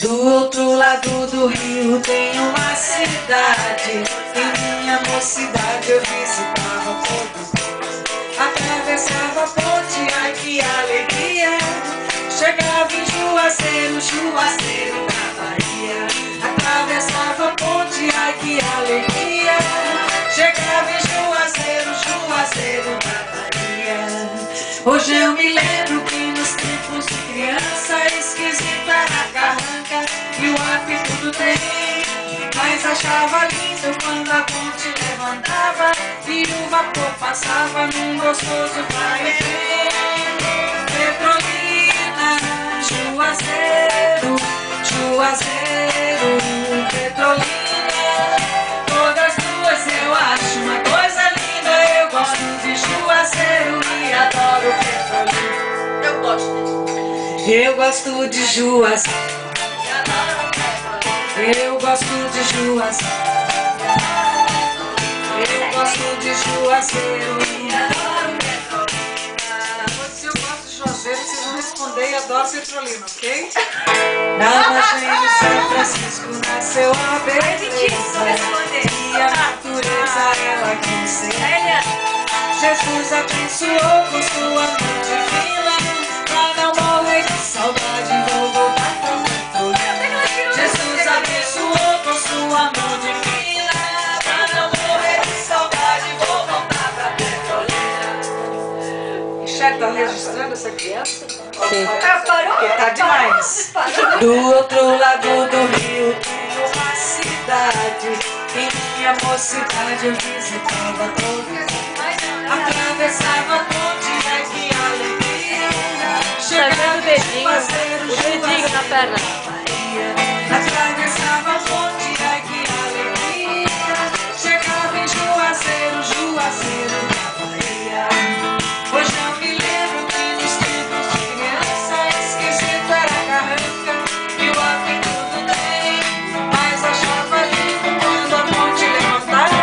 Do outro lado do rio tem uma cidade. Em minha mocidade eu visitava todos os dias. Atravessava a ponte, ai que alegria. Chegava em Juazeiro, Juazeiro da Bahia. Atravessava a ponte, ai que alegria. Chegava em Juazeiro, Juazeiro da Bahia. Hoje eu me lembro que nos tempos de criança esquisita era a carranca e o apito do trem. Mas achava lindo quando a ponte levantava e o vapor passava num gostoso vai e vem. Petrolina, Juazeiro, Juazeiro, Petrolina. Todas duas eu acho uma coisa linda. Eu gosto de Juazeiro e adoro Petrolina. Eu gosto. Eu gosto de Juazeiro. Eu gosto de Juazeiro. Eu gosto de Juazeiro e adoro Petrolina. Se eu gosto de Juazeiro, vocês vão responder e adoro Petrolina, ok? Na margem de São Francisco nasceu a beleza e a natureza ela conselha. Jesus abençoou com sua mão divina. Pra não morrer de saudade vou voltar pra Petrolina. Jesus abençoou com sua mão divina. Pra não morrer de saudade vou voltar pra Petrolina. Michelle, tá registrando essa criança? Sim. Porque tá demais. Do outro lado do rio tem uma cidade. Em minha mocidade eu visitava todos. Atravessava a ponte, ai que alegria. Tá vendo o dedinho na perna. Atravessava a ponte, ai que alegria. Chegava em Juazeiro, Juazeiro da Bahia. Hoje eu me lembro que nos tempos de criança esquisito era a carranca e o apito do trem. Mas achava lindo quando a ponte levantava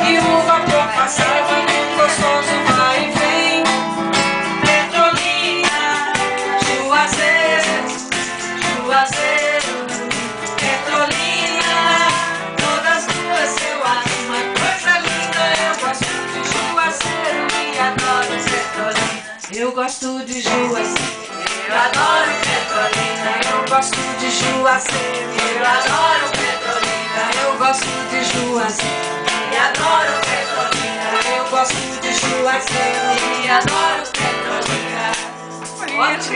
e o vapor passava num gostoso vai e vem. Petrolina, Juazeiro, Juazeiro, Petrolina. Todas duas eu acho uma coisa linda. Eu gosto de Juazeiro e adoro Petrolina. Eu gosto de Juazeiro, eu adoro Petrolina. Eu gosto de Juazeiro, eu adoro Petrolina. Eu gosto de Juazeiro e adoro Petrolina. Eu gosto de Juazeiro e adoro Petrolina. Ótimo.